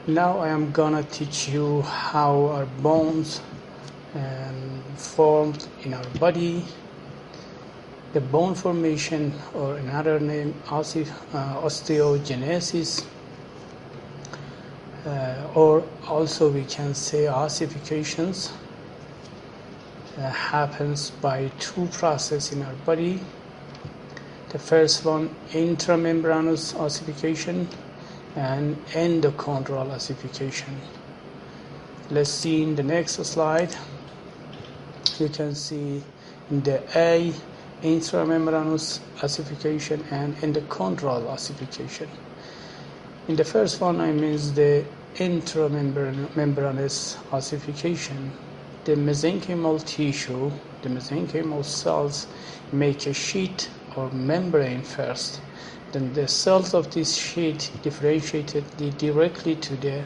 Now I am gonna teach you how our bones formed in our body. The bone formation, or another name osteogenesis, or also we can say ossifications, happens by two processes in our body. The first one, intramembranous ossification, and endochondral ossification. Let's see in the next slide. You can see in the A, intramembranous ossification and endochondral ossification. In the first one, I mean the intramembranous ossification. The mesenchymal tissue, the mesenchymal cells make a sheet or membrane first. Then the cells of this sheet differentiated directly to the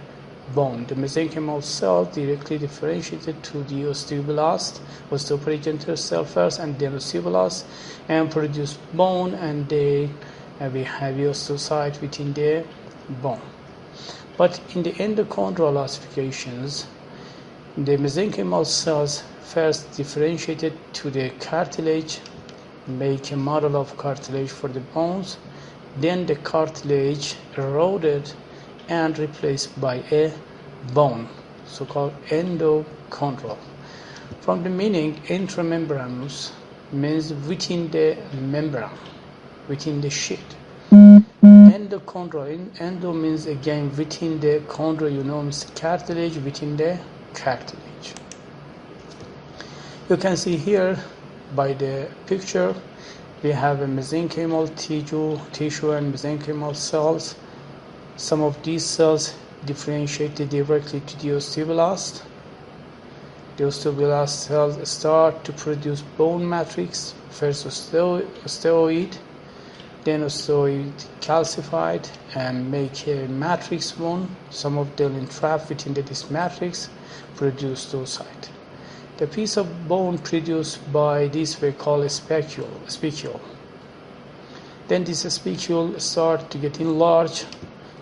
bone. The mesenchymal cell directly differentiated to the osteoblast, osteoprogenitor cell first, and then osteoblast, and produce bone, and they we have osteocyte within the bone. But in the endochondral ossifications, the mesenchymal cells first differentiated to the cartilage, make a model of cartilage for the bones. Then the cartilage eroded and replaced by a bone, so-called endochondral. From the meaning, intramembranous means within the membrane, within the sheet. Endochondral, endo means again within the chondro, means cartilage, within the cartilage. You can see here by the picture, we have a mesenchymal tissue and mesenchymal cells. Some of these cells differentiated directly to the osteoblast. The osteoblast cells start to produce bone matrix, first osteoid, then osteoid calcified and make a matrix bone. Some of them entrapped within this matrix produce oocyte. The piece of bone produced by this we call a spicule. Then this spicule start to get enlarged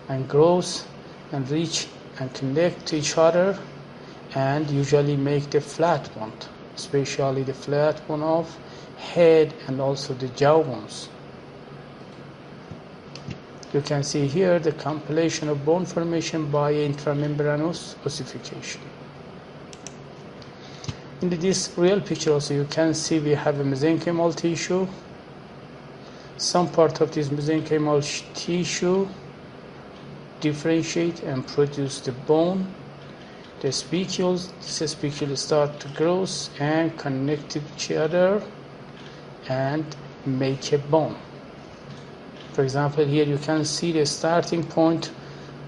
and grows and reach and connect to each other, and usually make the flat bone, especially the flat bone of head and also the jaw bones. You can see here the compilation of bone formation by intramembranous ossification. In this real picture also, you can see we have a mesenchymal tissue. Some part of this mesenchymal tissue differentiate and produce the bone. This spicule start to grow and connect to each other and make a bone. For example, here you can see the starting point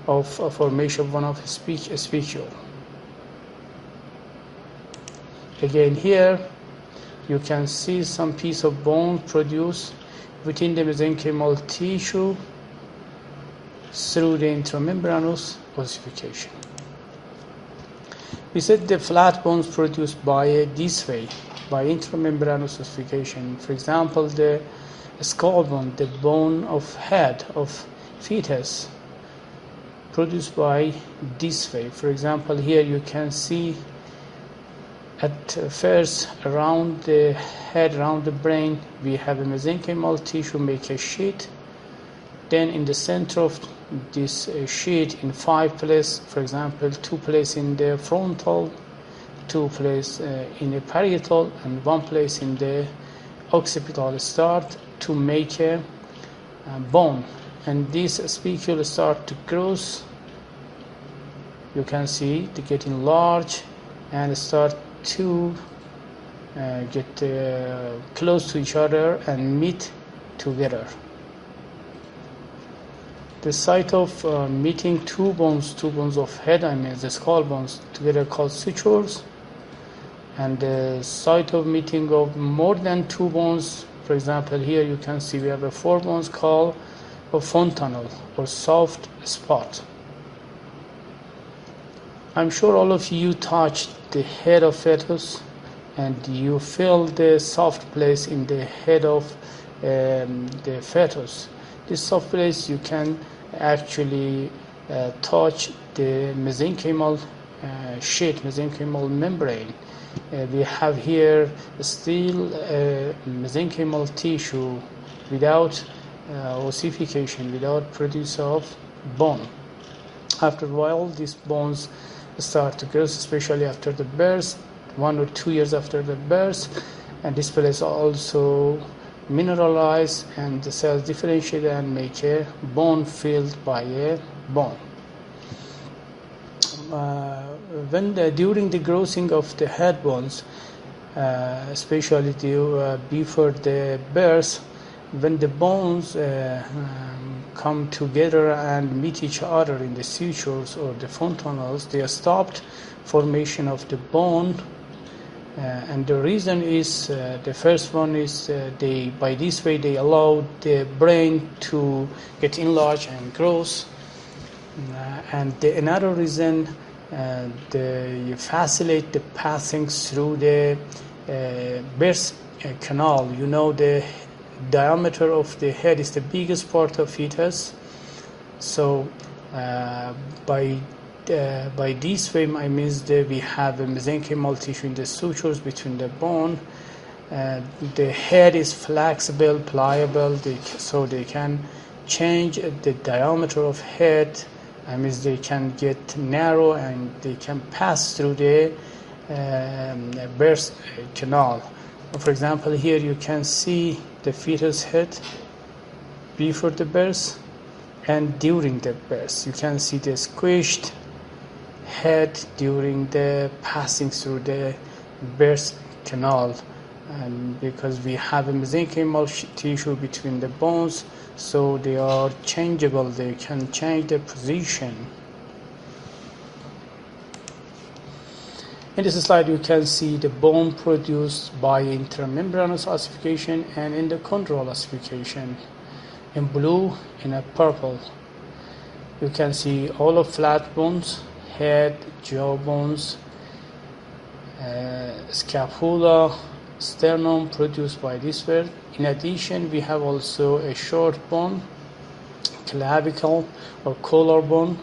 of a formation of one of a spicule. Again, here you can see some piece of bone produced within the mesenchymal tissue through the intramembranous ossification. We said the flat bones produced by this way, by intramembranous ossification. For example, the skull bone, the bone of head of fetus, produced by this way. For example, here you can see at first around the head, around the brain, we have a mesenchymal tissue make a sheet. Then in the center of this sheet, in 5 places, for example, 2 places in the frontal, 2 places in the parietal, and 1 place in the occipital, start to make a bone. And this spicule start to grow. You can see they getting large and start to get close to each other and meet together. The site of meeting two bones of head, the skull bones together, called sutures, and the site of meeting of more than 2 bones, for example, here you can see we have 4 bones, called a fontanel or soft spot. I'm sure all of you touched the head of fetus and you feel the soft place in the head of the fetus. This soft place you can actually touch the mesenchymal sheet, mesenchymal membrane. We have here still mesenchymal tissue without ossification, without produce of bone. After a while, these bones start to grow, especially after the birth, 1 or 2 years after the birth, and this place also mineralize and the cells differentiate and make a bone filled by a bone. During the growing of the head bones, especially before the birth, when the bones come together and meet each other in the sutures or the fontanelles, they stopped formation of the bone. And the reason is the first one is by this way they allow the brain to get enlarged and grows, and another reason you facilitate the passing through the birth canal. You know, the diameter of the head is the biggest part of fetus, so by this way, I mean that we have a mesenchymal tissue in the sutures between the bone. The head is flexible, pliable, so they can change the diameter of head. I mean they can get narrow and they can pass through the birth canal. For example, here you can see the fetus head before the birth and during the birth. You can see the squished head during the passing through the birth canal, and because we have a mesenchymal tissue between the bones, so they are changeable, they can change their position. In this slide you can see the bone produced by intramembranous ossification and endochondral ossification in blue and in purple. You can see all of flat bones, head, jaw bones, scapula, sternum produced by this way. In addition, we have also a short bone, clavicle or collarbone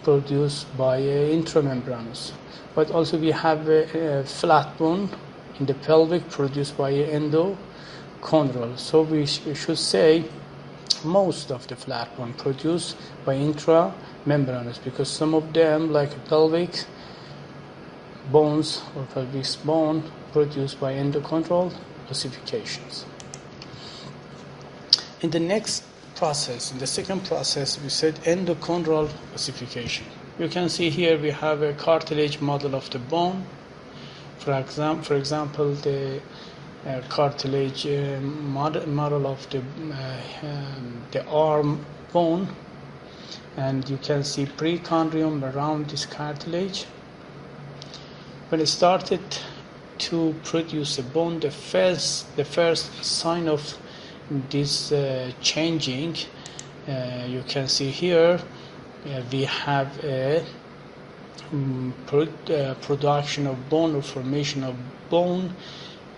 produced by intramembranous. But also we have a flat bone in the pelvic produced by endochondral. So we should say most of the flat bone produced by intramembranous, because some of them, like pelvic bones or pelvic bone, produced by endochondral ossifications. In the next process, in the second process, we said endochondral ossification. You can see here we have a cartilage model of the bone. For example, the cartilage model of the arm bone, and you can see precondium around this cartilage. When it started to produce a bone, the first sign of this changing, you can see here we have a production of bone or formation of bone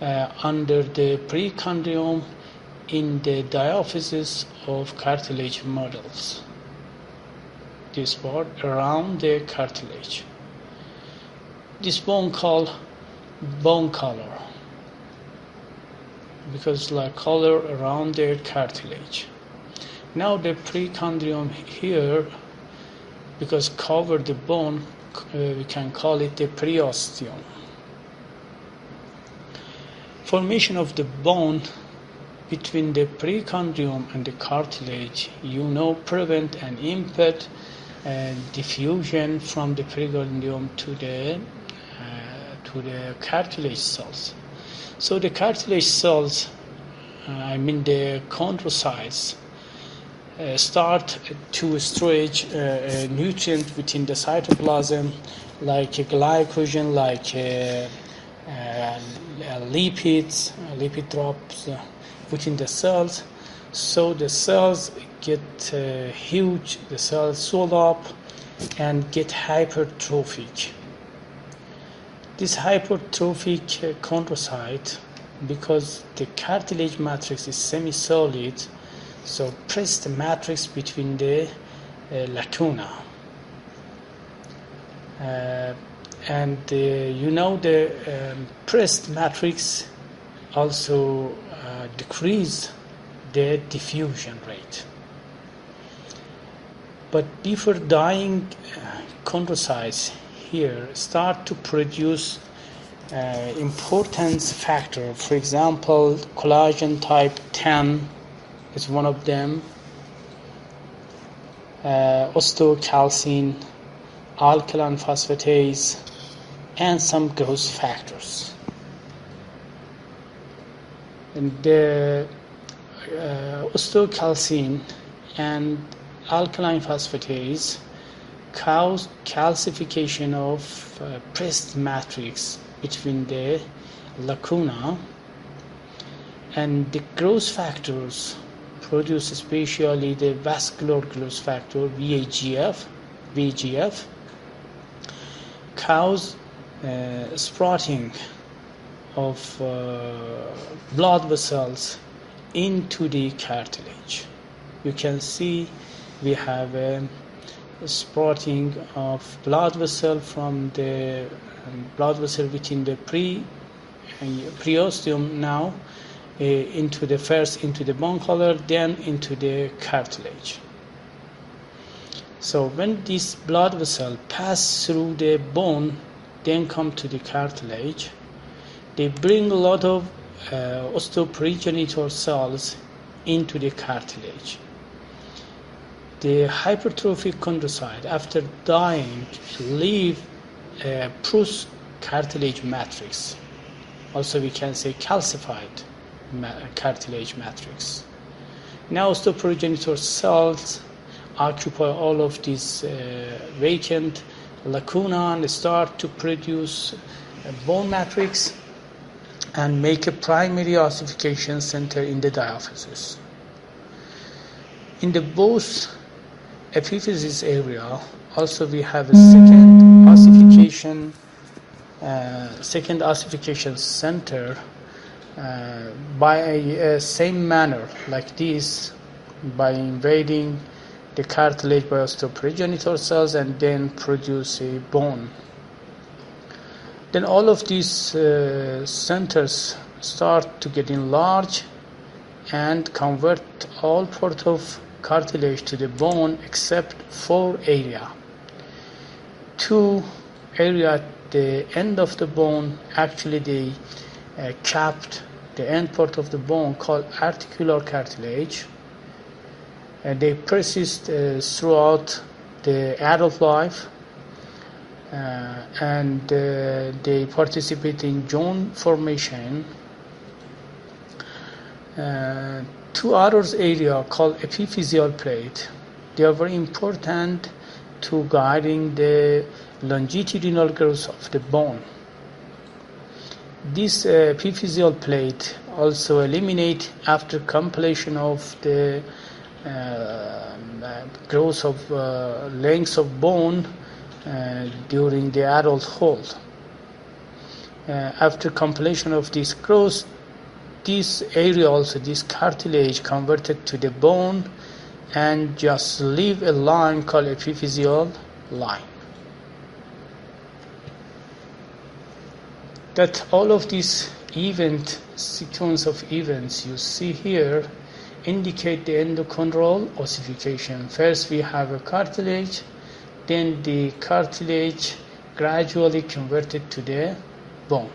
under the precondium in the diaphysis of cartilage models. This part around the cartilage. This bone called bone color, because like color around the cartilage. Now the precondium here, because cover the bone, we can call it the periosteum. Formation of the bone between the precondium and the cartilage, prevent and impede diffusion from the precondium to the cartilage cells. So the cartilage cells, the chondrocytes, start to storage nutrient within the cytoplasm, like glycogen, like lipids, lipid drops within the cells. So the cells get huge, the cells swell up and get hypertrophic. This hypertrophic chondrocyte, because the cartilage matrix is semi-solid, so press the matrix between the lacuna. And the pressed matrix also decrease the diffusion rate. But before dying chondrocytes here start to produce importance factor. For example, collagen type 10 is one of them, osteocalcin, alkaline phosphatase, and some growth factors. And the osteocalcin and alkaline phosphatase cause calcification of pressed matrix between the lacuna, and the growth factors produce, especially the vascular growth factor VEGF, cause sprouting of blood vessels into the cartilage. You can see we have a sprouting of blood vessel from the blood vessel within the preosteum now into the bone collar, then into the cartilage. So when this blood vessel pass through the bone, then come to the cartilage, they bring a lot of osteoprogenitor cells into the cartilage. The hypertrophic chondrocyte, after dying, leave a cartilage matrix. Also, we can say calcified cartilage matrix. Now, osteoprogenitor cells occupy all of these vacant lacuna and start to produce a bone matrix and make a primary ossification center in the diaphysis. In the both epiphysis area, also we have a second ossification center by a same manner like this, by invading the cartilage by osteoprogenitor cells and then produce a bone. Then all of these centers start to get enlarged and convert all part of cartilage to the bone except 4 area. 2 area at the end of the bone, actually they capped the end part of the bone called articular cartilage. They persist throughout the adult life, and they participate in joint formation. 2 other areas called epiphyseal plate. They are very important to guiding the longitudinal growth of the bone. This epiphyseal plate also eliminate after completion of the growth of length of bone during the adulthood. After completion of this growth, this area also, this cartilage converted to the bone and just leave a line called epiphyseal line. That all of these sequence of events you see here indicate the endochondral ossification. First we have a cartilage, then the cartilage gradually converted to the bone.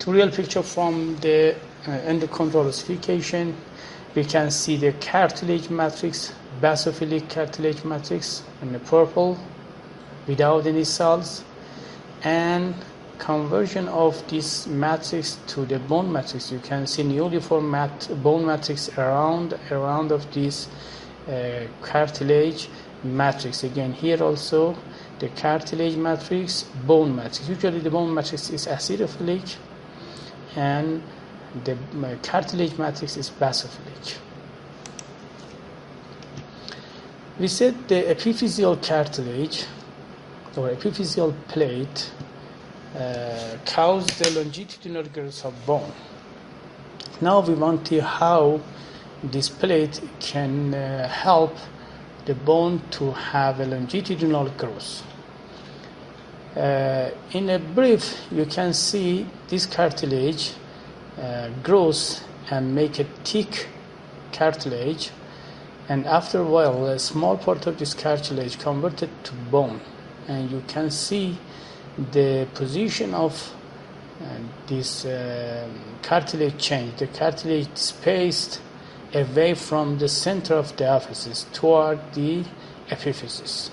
To real picture from the endochondral ossification, we can see the cartilage matrix, basophilic cartilage matrix in the purple without any cells, and conversion of this matrix to the bone matrix. You can see newly formed bone matrix around of this cartilage matrix. Again, here also the cartilage matrix, bone matrix. Usually the bone matrix is acidophilic and the cartilage matrix is basophilic. We said the epiphyseal cartilage or epiphyseal plate cause the longitudinal growth of bone. Now we want to see how this plate can help the bone to have a longitudinal growth. In a brief, you can see this cartilage grows and make a thick cartilage, and after a while a small part of this cartilage converted to bone, and you can see the position of this cartilage change. The cartilage spaced away from the center of the apophysis toward the epiphysis,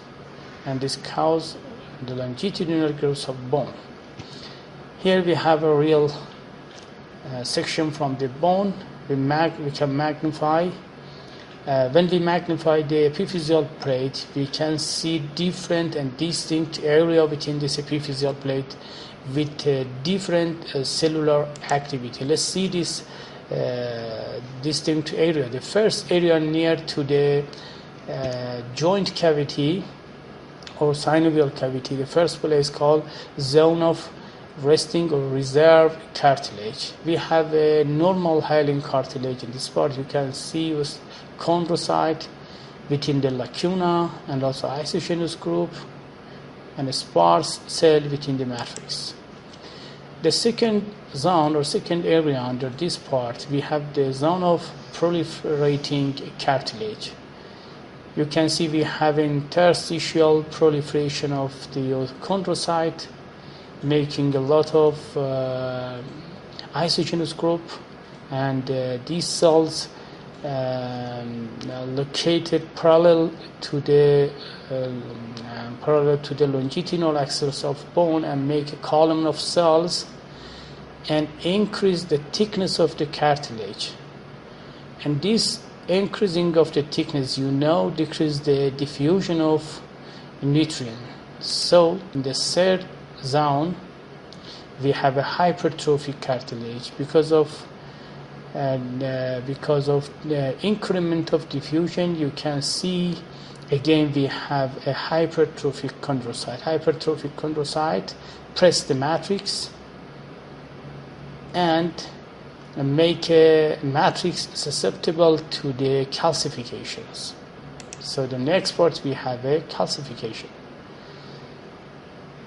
and this causes the longitudinal growth of bone. Here we have a real section from the bone. We can magnify. When we magnify the epiphyseal plate, we can see different and distinct area within this epiphyseal plate with different cellular activity. Let's see this distinct area. The first area near to the joint cavity or synovial cavity, the first place called zone of resting or reserve cartilage. We have a normal hyaline cartilage in this part. You can see with chondrocyte within the lacuna, and also isocyanous group, and a sparse cell within the matrix. The second zone or second area under this part, we have the zone of proliferating cartilage. You can see we have interstitial proliferation of the chondrocyte, making a lot of isogynous group, and these cells located parallel to the longitudinal axis of bone, and make a column of cells and increase the thickness of the cartilage. And this increasing of the thickness, decrease the diffusion of nutrient. So in the third zone, we have a hypertrophic cartilage because of the increment of diffusion. You can see again we have a hypertrophic chondrocyte. Hypertrophic chondrocyte press the matrix and make a matrix susceptible to the calcifications. So the next part, we have a calcification.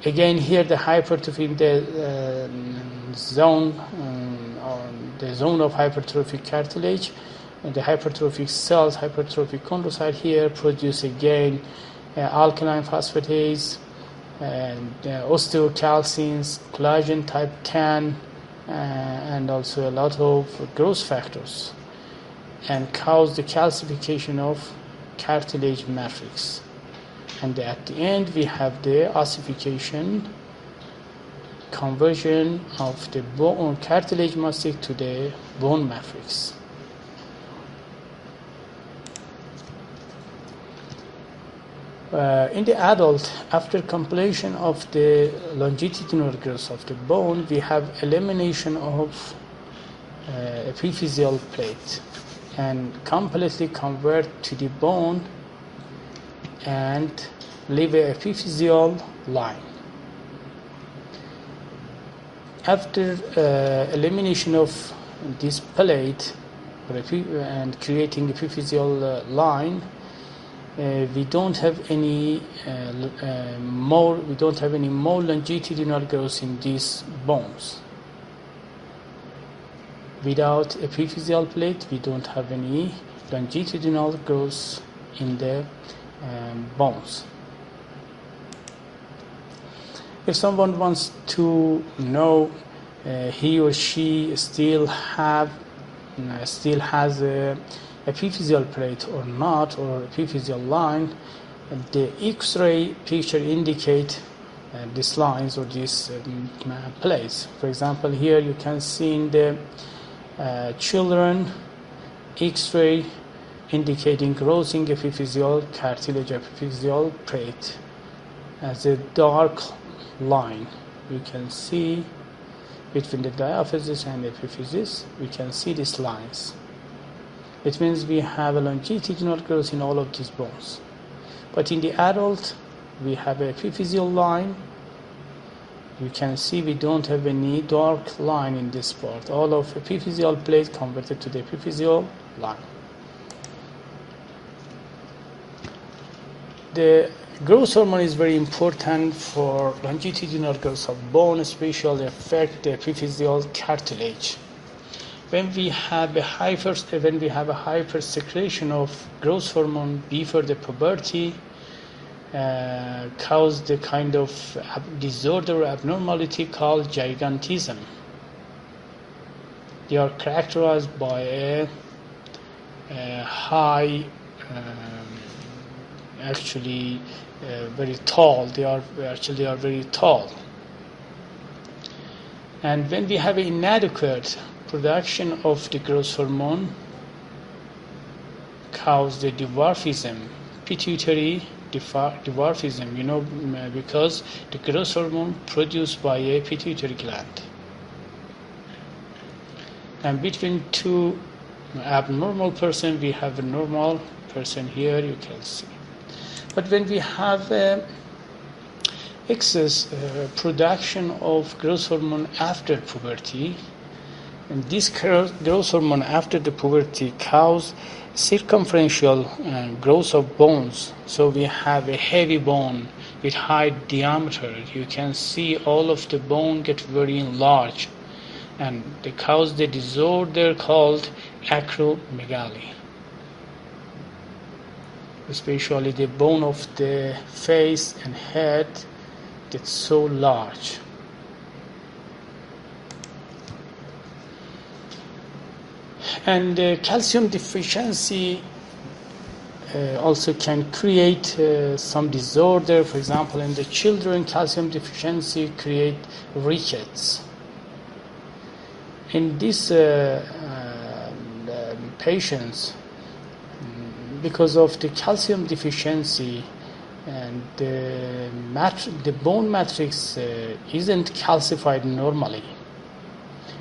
Again here the hypertrophy in the zone of hypertrophic cartilage, and the hypertrophic cells, hypertrophic chondrocyte here produce again alkaline phosphatase and osteocalcins, collagen type 10, and also a lot of growth factors, and cause the calcification of cartilage matrix. And at the end we have the ossification, conversion of the bone cartilage matrix to the bone matrix. In the adult, after completion of the longitudinal growth of the bone, we have elimination of epiphyseal plate and completely convert to the bone and leave a epiphyseal line. After elimination of this plate and creating epiphyseal line, we don't have any more longitudinal growth in these bones. Without epiphyseal plate, we don't have any longitudinal growth in the bones. If someone wants to know he or she still has a epiphyseal plate or not, or epiphyseal line, the X-ray picture indicate these lines or these plates. For example, here you can see in the children X-ray indicating growing epiphyseal cartilage epiphyseal plate as a dark line. You can see between the diaphysis and epiphysis, we can see these lines. It means we have a longitudinal growth in all of these bones. But in the adult, we have a epiphyseal line. You can see we don't have any dark line in this part. All of epiphyseal plate converted to the epiphyseal line. the growth hormone is very important for longitudinal growth of bone, especially affect the epiphyseal cartilage. When we have a hyper secretion of growth hormone before the puberty, cause the kind of disorder or abnormality called gigantism. They are characterized by a high, very tall. They are very tall. And when we have inadequate production of the growth hormone, cause the dwarfism, pituitary dwarfism, because the growth hormone produced by a pituitary gland. And between two abnormal person, we have a normal person here, you can see. But when we have excess production of growth hormone after puberty, and this growth hormone after the puberty cause circumferential growth of bones. So we have a heavy bone with high diameter. You can see all of the bone get very enlarged, and they cause the disorder called acromegaly. Especially the bone of the face and head gets so large. And calcium deficiency also can create some disorder. For example, in the children, calcium deficiency create rickets. In these patients, because of the calcium deficiency and the bone matrix isn't calcified normally.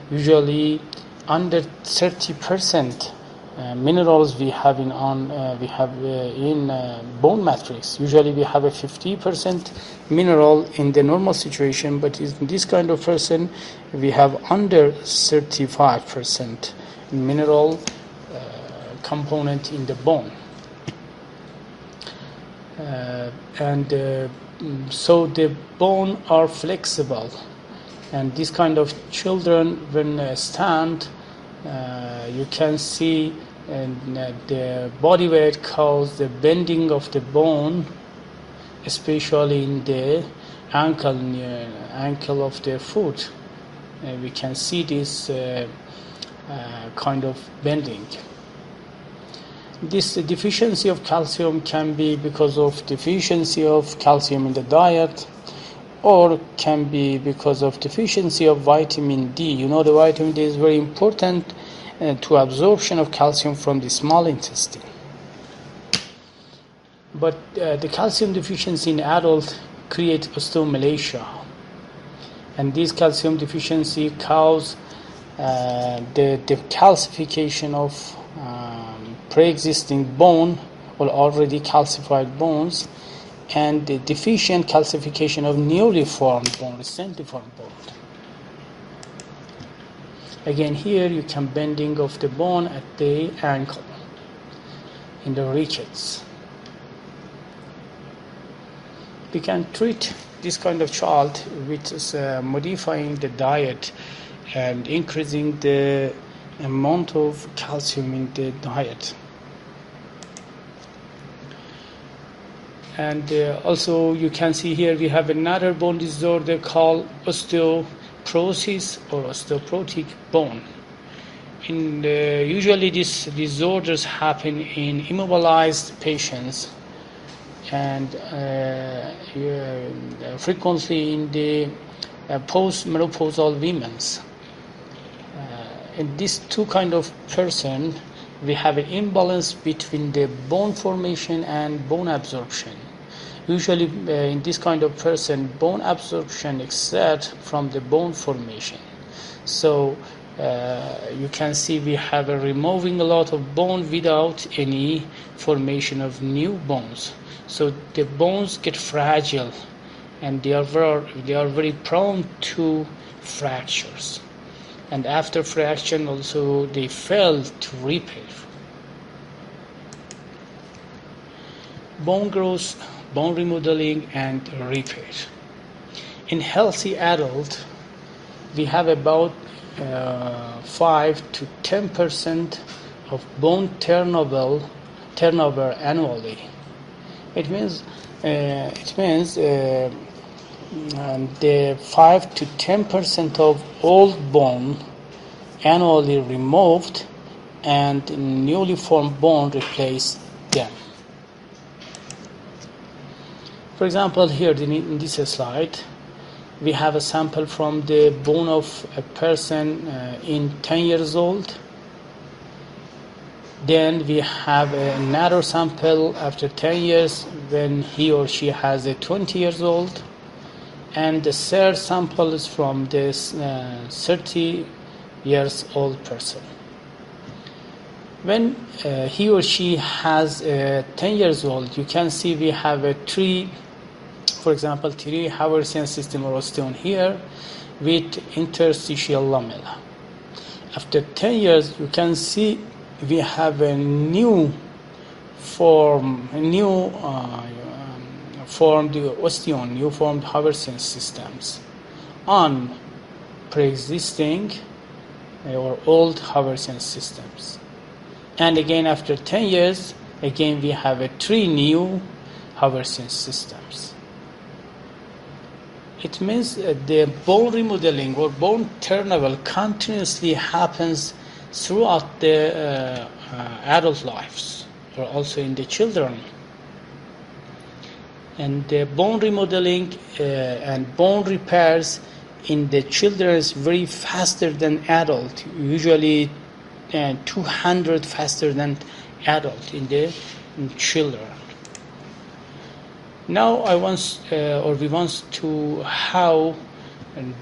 Usually under 30% minerals we have in bone matrix. Usually we have a 50% mineral in the normal situation, but in this kind of person we have under 35% mineral component in the bone. So the bone are flexible, and this kind of children when stand, you can see the body weight cause the bending of the bone, especially in the ankle of the foot. We can see this kind of bending. This deficiency of calcium can be because of deficiency of calcium in the diet, or can be because of deficiency of vitamin D. The vitamin D is very important to absorption of calcium from the small intestine. But the calcium deficiency in adult creates osteomalacia, and this calcium deficiency cause the calcification of pre-existing bone or already calcified bones, and the deficient calcification of newly formed bone, recently formed bone. Again, here you can bending of the bone at the ankle in the rickets. We can treat this kind of child with modifying the diet and increasing the amount of calcium in the diet. And also you can see here we have another bone disorder called osteoporosis or osteoporotic bone. Usually these disorders happen in immobilized patients, and frequently in the post-menopausal women's. In these two kind of person, we have an imbalance between the bone formation and bone absorption. Usually in this kind of person, bone absorption exceeds from the bone formation. So you can see we have removing a lot of bone without any formation of new bones. So the bones get fragile, and they are very prone to fractures. And after fracture also they fail to repair. bone growth, bone remodeling, and repair. In healthy adult, we have about 5 to 10% of bone turnover annually. It means the 5 to 10% of old bone annually removed and newly formed bone replace them. For example, here in this slide, we have a sample from the bone of a person in 10 years old. Then we have another sample after 10 years when he or she has 20 years old. And the third sample is from this 30 years old person. When he or she has 10 years old, you can see we have three Haversian system or osteon here with interstitial lamella. After 10 years, you can see we have a new formed osteon, new formed Haversian systems on pre-existing or old Haversian systems. And again, after 10 years, again we have three new Haversian systems. It means the bone remodeling or bone turnover continuously happens throughout the adult lives, or also in the children. And the bone remodeling and bone repairs in the children is very faster than adult, usually 200 faster than adult in the children. Now we want to how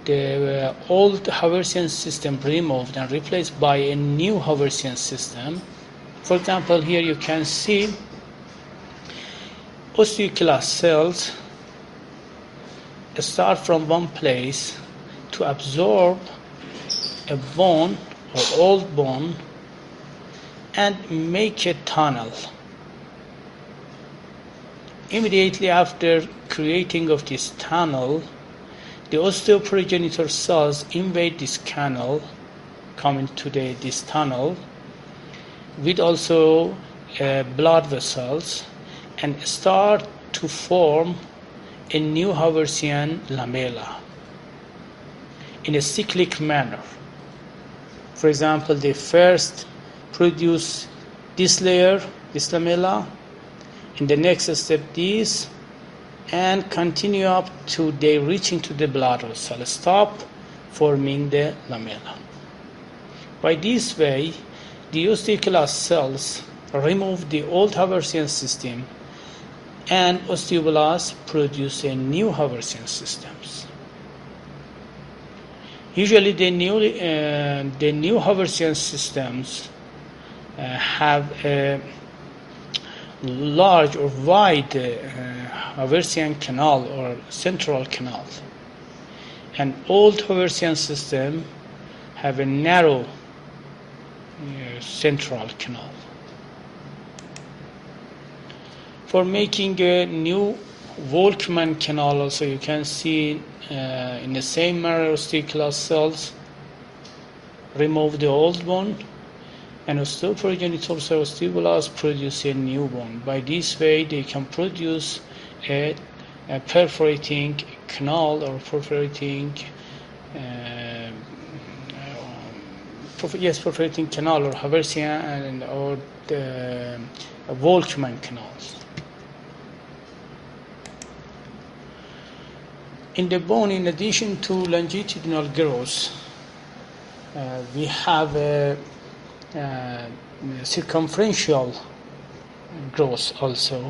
the old Haversian system removed and replaced by a new Haversian system. For example, here you can see osteoclast cells start from one place to absorb a bone or old bone and make a tunnel. Immediately after creating of this tunnel, the osteoprogenitor cells invade this canal, come into this tunnel, with also blood vessels, and start to form a new Haversian lamella in a cyclic manner. For example, they first produce this layer, this lamella, in the next step this, and continue up to they reaching to the blood vessel, stop forming the lamella. By this way, the osteoclast cells remove the old Haversian system, and osteoblasts produce a new Haversian systems. Usually, the new Haversian systems have a large or wide Haversian canal or central canal. An old Haversian system have a narrow central canal. For making a new Volkmann canal, also you can see in the same manner osteoclast cells remove the old one, and osteoprogenitor cells, osteoblasts, produce a new one. By this way, they can produce a perforating canal or perforating canal or Haversian or the Volkmann canals. In the bone, in addition to longitudinal growth, we have a circumferential growth also,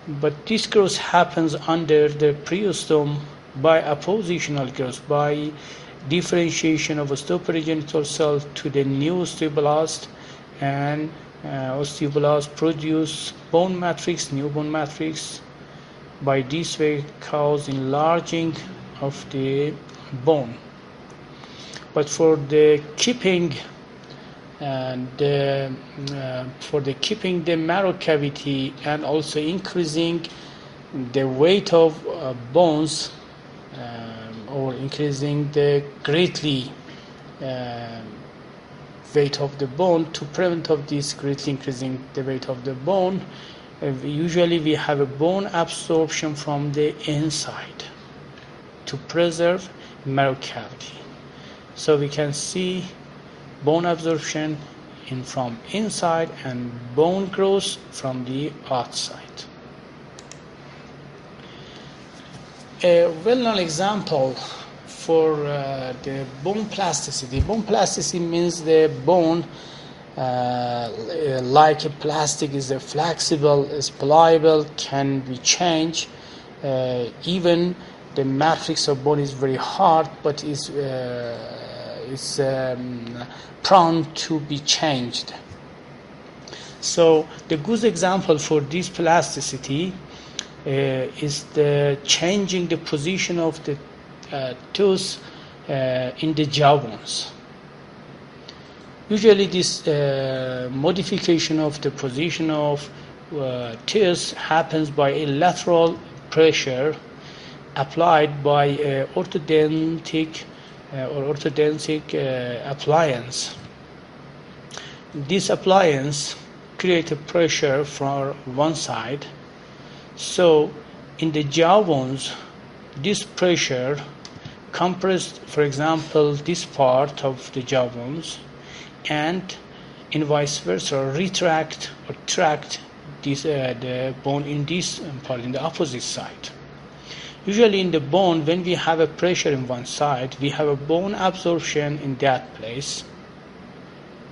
but this growth happens under the periosteum by appositional growth, by differentiation of osteoprogenitor cells to the new osteoblast, and osteoblasts produce bone matrix, new bone matrix. By this way, cause enlarging of the bone. But for the keeping and for the keeping the marrow cavity and also increasing the weight of bones, or increasing the greatly weight of the bone. To prevent of this greatly increasing the weight of the bone, usually we have a bone absorption from the inside to preserve marrow cavity. So we can see bone absorption from inside and bone growth from the outside. A well-known example for the bone plasticity. Bone plasticity means the bone, like a plastic, is flexible, is pliable, can be changed. Even the matrix of bone is very hard, but is prone to be changed. So the good example for this plasticity is the changing the position of the tooth in the jawbones. Usually this modification of the position of teeth happens by a lateral pressure applied by orthodontic appliance. This appliance creates a pressure from one side. So in the jawbones, this pressure compressed, for example, this part of the jawbones, and in vice versa, retract or tract this, the bone in this part, in the opposite side. Usually in the bone, when we have a pressure in one side, we have a bone absorption in that place.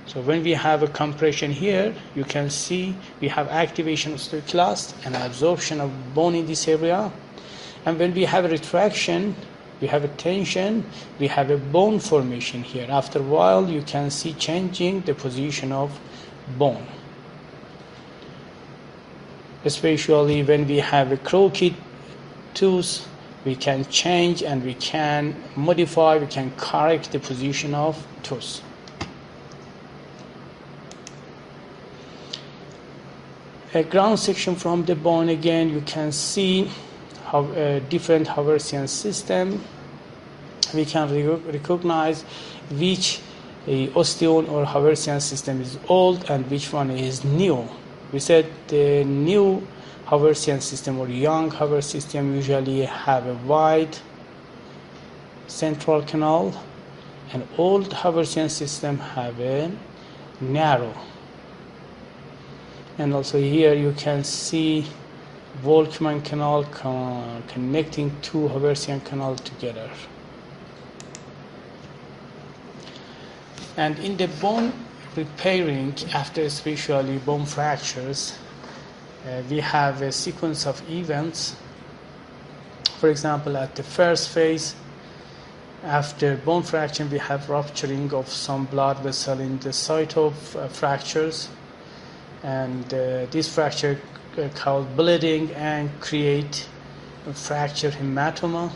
So when we have a compression here, you can see we have activation of osteoclast and absorption of bone in this area. And when we have a retraction, we have a tension, we have a bone formation here. After a while, you can see changing the position of bone. Especially when we have a crooked tooth, we can change and we can modify, we can correct the position of tooth. A ground section from the bone, again, you can see how different Haversian system. We can recognize which osteon or Haversian system is old and which one is new. We said the new Haversian system or young Havers system usually have a wide central canal, and old Haversian system have a narrow. And also here you can see Volkmann canal connecting two Haversian canals together. And in the bone repairing, after especially bone fractures, we have a sequence of events. For example, at the first phase, after bone fracture, we have rupturing of some blood vessel in the site of fractures, and this fracture cause bleeding and create a fracture hematoma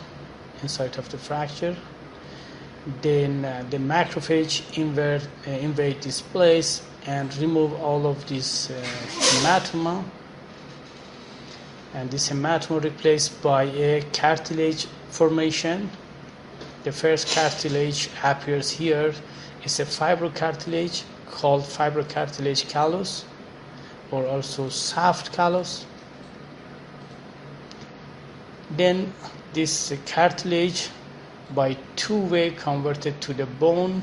inside of the fracture. Then the macrophage invade this place and remove all of this hematoma, and this hematoma replaced by a cartilage formation. The first cartilage appears here. It's a fibrocartilage called fibrocartilage callus, or also soft callus. Then this cartilage by two-way converted to the bone.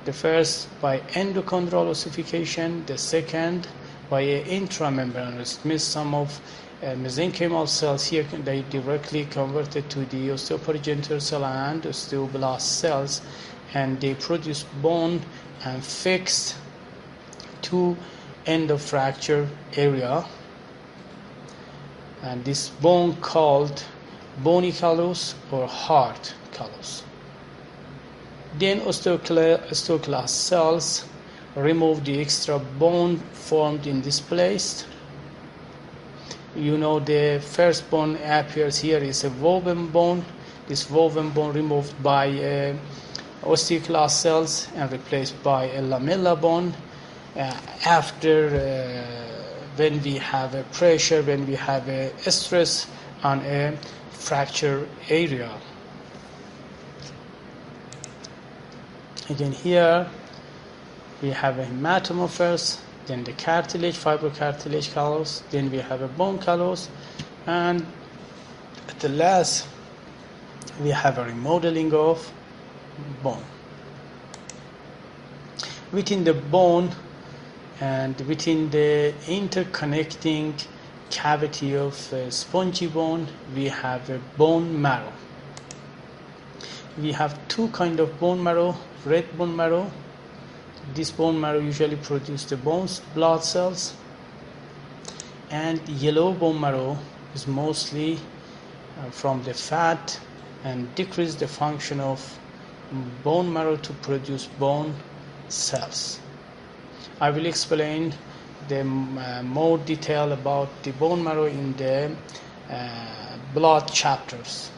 The first by endochondral ossification, the second by an intramembranous. It means some of mesenchymal cells here, they directly converted to the osteoprogenitor cell and osteoblast cells, and they produce bone and fix to end of fracture area, and this bone called bony callus or hard callus. Then osteoclast cells remove the extra bone formed in this place. You know, the first bone appears here is a woven bone. This woven bone removed by osteoclast cells and replaced by a lamella bone after when we have a pressure, when we have a stress on a fracture area. Again, here we have a hematoma first, then the cartilage, fibrocartilage callus, then we have a bone callus, and at the last we have a remodeling of bone. Within the bone and within the interconnecting cavity of spongy bone, we have a bone marrow. We have two kinds of bone marrow: red bone marrow. This bone marrow usually produces the bones, blood cells, and yellow bone marrow is mostly from the fat and decrease the function of bone marrow to produce bone cells. I will explain the more detail about the bone marrow in the blood chapters.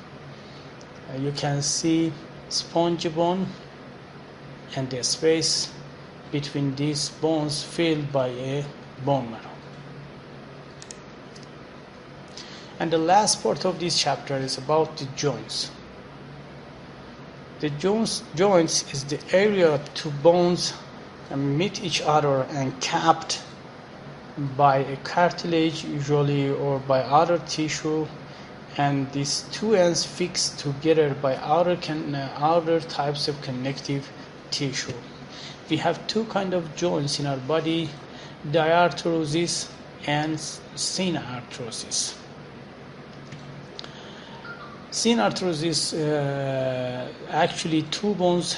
You can see spongy bone and the space between these bones filled by a bone marrow. And the last part of this chapter is about the joints. The joints is the area two bones meet each other and capped by a cartilage usually or by other tissue, and these two ends fixed together by other types of connective tissue. We have two kinds of joints in our body: diarthrosis and synarthrosis. Synarthrosis, actually two bones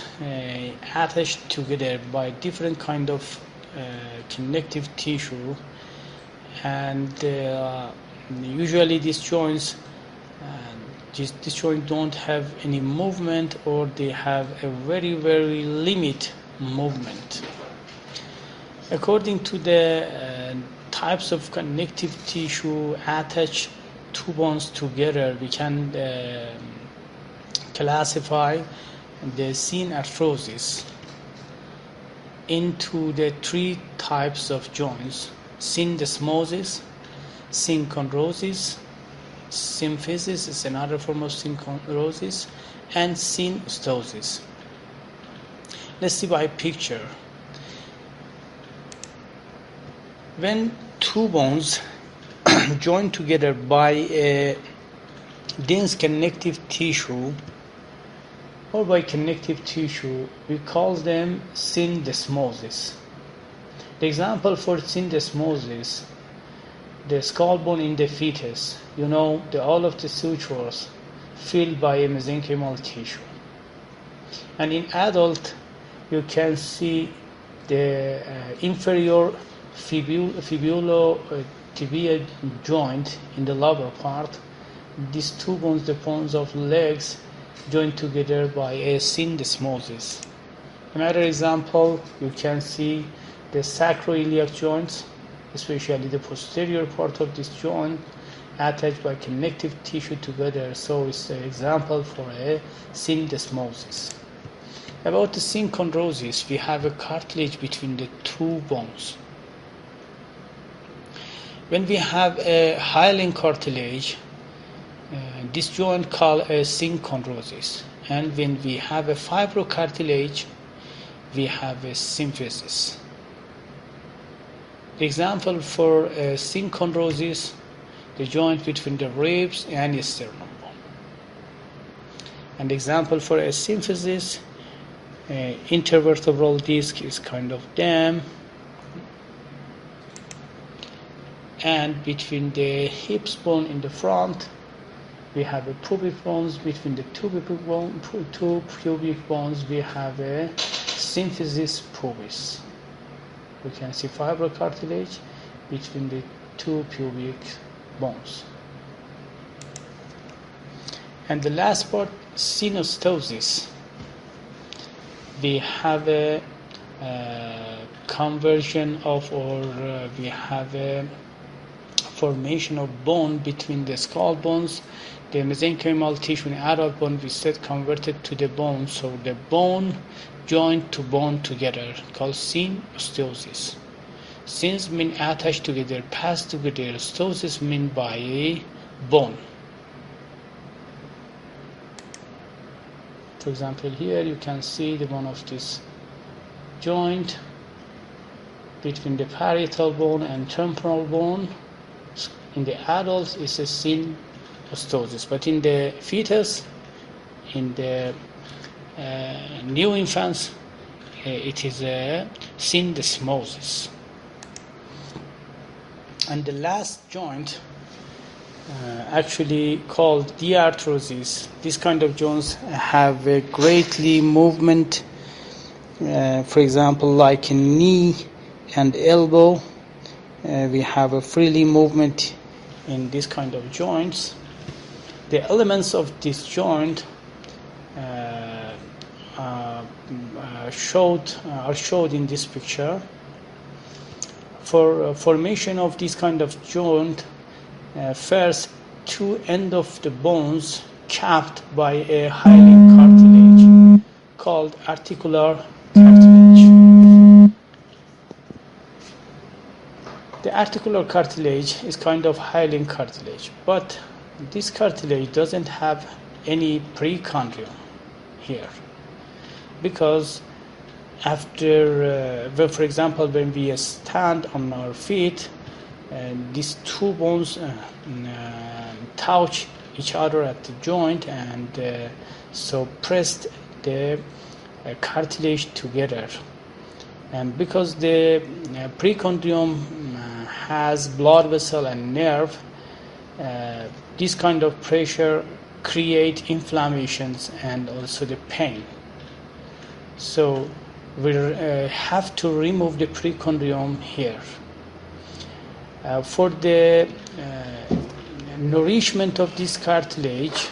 attached together by different kind of connective tissue, and usually these joints don't have any movement, or they have a very limited movement. According to the types of connective tissue attached two bones together, we can classify the synarthrosis into the three types of joints: syndesmosis, synchondrosis, symphysis is another form of synchondrosis, and synostosis. Let's see by picture. When two bones join together by a dense connective tissue or by connective tissue, we call them syndesmosis. The example for syndesmosis: the skull bone in the fetus, all of the sutures filled by a mesenchymal tissue. And in adult, you can see the inferior fibulo-tibial joint in the lower part. These two bones, the bones of legs, joined together by a syndesmosis. Another example, you can see the sacroiliac joints, especially the posterior part of this joint, attached by connective tissue together. So it's an example for a syndesmosis. About the synchondrosis, we have a cartilage between the two bones. When we have a hyaline cartilage, this joint called a synchondrosis, and when we have a fibrocartilage, we have a symphysis. The example for a synchondrosis: the joint between the ribs and the sternum bone. And the example for a symphysis: intervertebral disc is kind of dam, and between the hips bone in the front, we have a pubic bones. Between the two pubic bones, we have a symphysis pubis. We can see fibrocartilage between the two pubic bones. And the last part, synostosis. We have a conversion of, we have a formation of bone between the skull bones. The mesenchymal tissue in adult bone is instead converted to the bone, so the bone joined to bone together, called synostosis. Since mean attached together, pass together, stosis mean by a bone. For example, here you can see the one of this joint between the parietal bone and temporal bone. In the adults, it's a synostosis, but in the fetus, in the new infants, it is a syndesmosis. And the last joint, actually called diarthrosis. This kind of joints have a greatly movement. For example, like a knee and elbow, we have a freely movement in this kind of joints. The elements of this joint are showed in this picture. For formation of this kind of joint, first two ends of the bones capped by a hyaline cartilage called articular cartilage. The articular cartilage is kind of hyaline cartilage, but this cartilage doesn't have any precondium here, because after, for example, when we stand on our feet, these two bones touch each other at the joint, and so pressed the cartilage together. And because the precondium has blood vessel and nerve, this kind of pressure create inflammations and also the pain. So we have to remove the precondium here. For the nourishment of this cartilage,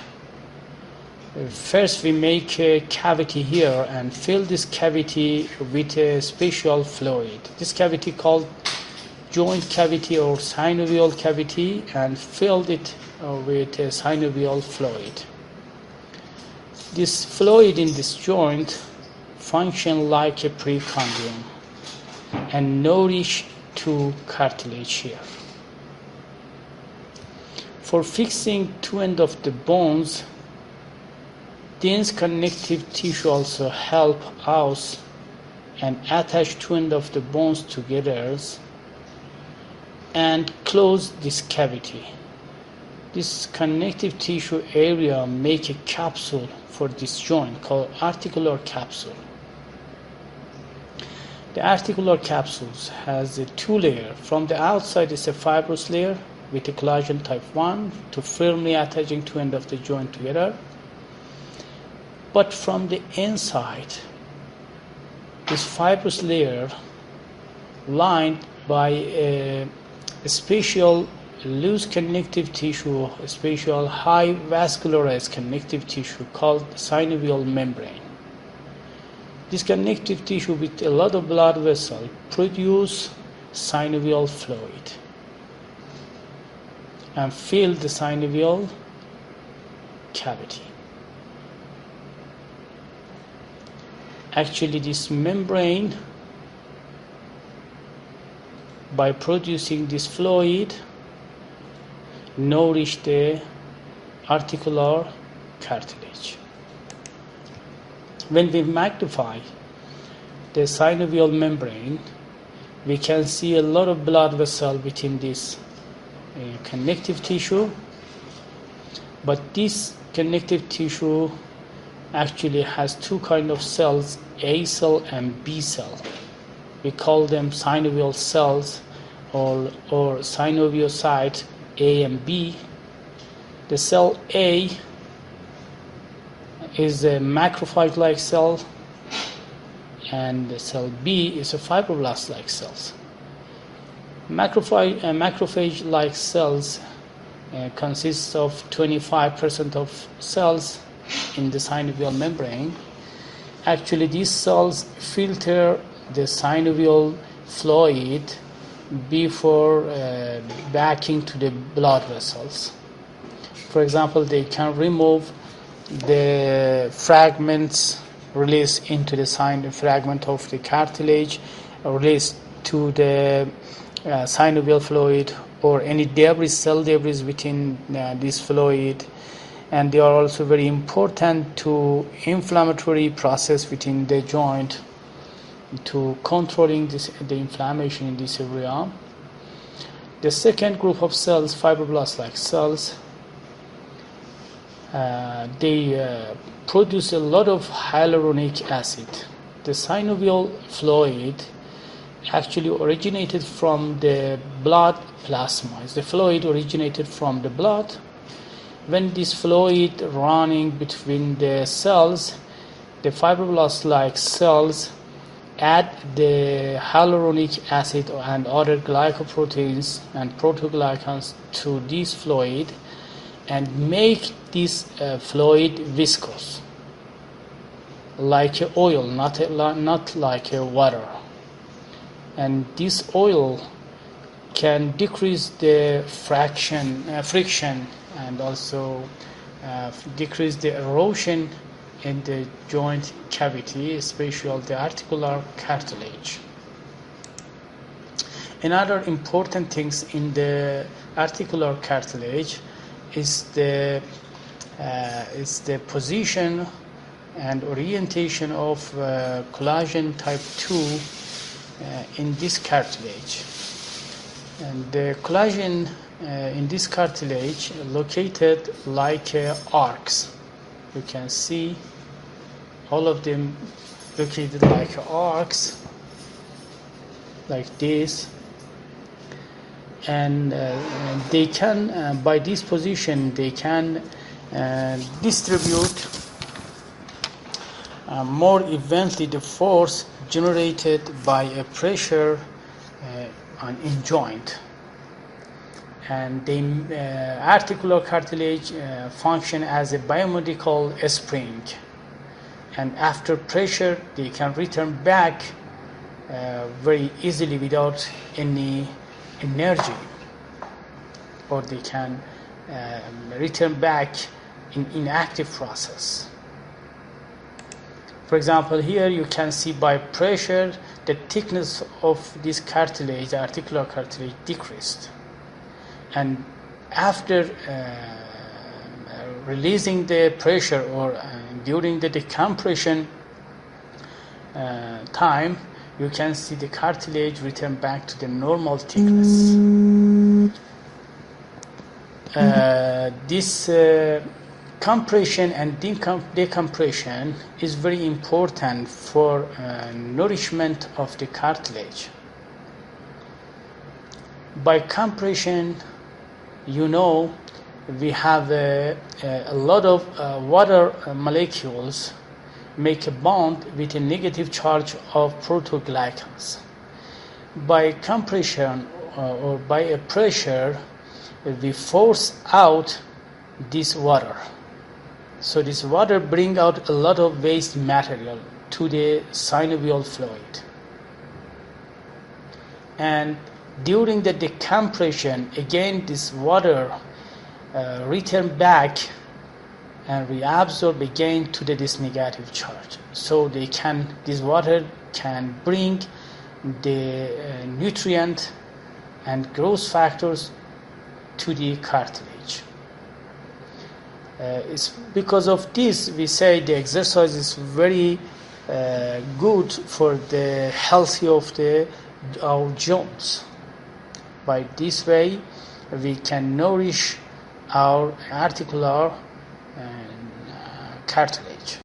first we make a cavity here and fill this cavity with a special fluid. This cavity called joint cavity or synovial cavity, and filled it with a synovial fluid. This fluid in this joint function like a precondium and nourish to cartilage here. For fixing two ends of the bones, dense connective tissue also help us and attach two ends of the bones together and close this cavity. This connective tissue area make a capsule for this joint called articular capsule. The articular capsules has a two layer. From the outside is a fibrous layer with a collagen type 1 to firmly attaching two ends of the joint together. But from the inside, this fibrous layer lined by a special loose connective tissue, a special high vascularized connective tissue called synovial membrane. This connective tissue with a lot of blood vessel produce synovial fluid and fill the synovial cavity. Actually, this membrane, by producing this fluid, nourish the articular cartilage. When we magnify the synovial membrane, we can see a lot of blood vessel within this connective tissue, but this connective tissue actually has two kind of cells, A cell and B cell. We call them synovial cells or synoviocyte A and B. The cell A is a macrophage-like cell, and the cell B is a fibroblast-like cells. Macrophage-like cells consists of 25% of cells in the synovial membrane. Actually, these cells filter the synovial fluid before backing to the blood vessels. For example, they can remove the fragments released into the fragment of the cartilage, released to the synovial fluid, or any debris, cell debris within this fluid. And they are also very important to inflammatory process within the joint, to controlling the inflammation in this area. The second group of cells, fibroblast-like cells, they produce a lot of hyaluronic acid. The synovial fluid actually originated from the blood plasma. The fluid originated from the blood. When this fluid running between the cells, the fibroblast-like cells add the hyaluronic acid and other glycoproteins and proteoglycans to this fluid and make this fluid viscous, like oil, not like water. And this oil can decrease the friction and also decrease the erosion in the joint cavity, especially the articular cartilage. Another important things in the articular cartilage is the position and orientation of collagen type 2 in this cartilage. And the collagen in this cartilage located like arcs. You can see all of them located like arcs, like this. And they can, by this position, they can distribute more evenly the force generated by a pressure in joint. And the articular cartilage function as a biomedical spring, and after pressure they can return back very easily without any energy, or they can return back in inactive process. For example, here you can see by pressure the thickness of this cartilage, the articular cartilage, decreased. And after releasing the pressure or during the decompression time, you can see the cartilage return back to the normal thickness. This compression and decompression is very important for nourishment of the cartilage. By compression, we have a lot of water molecules make a bond with a negative charge of proteoglycans. By compression or by a pressure, we force out this water. So this water brings out a lot of waste material to the synovial fluid. And during the decompression, again this water return back and reabsorb again to this negative charge. So this water can bring the nutrient and growth factors to the cartilage. It's because of this we say the exercise is very good for the health of our joints. By this way, we can nourish our articular cartilage.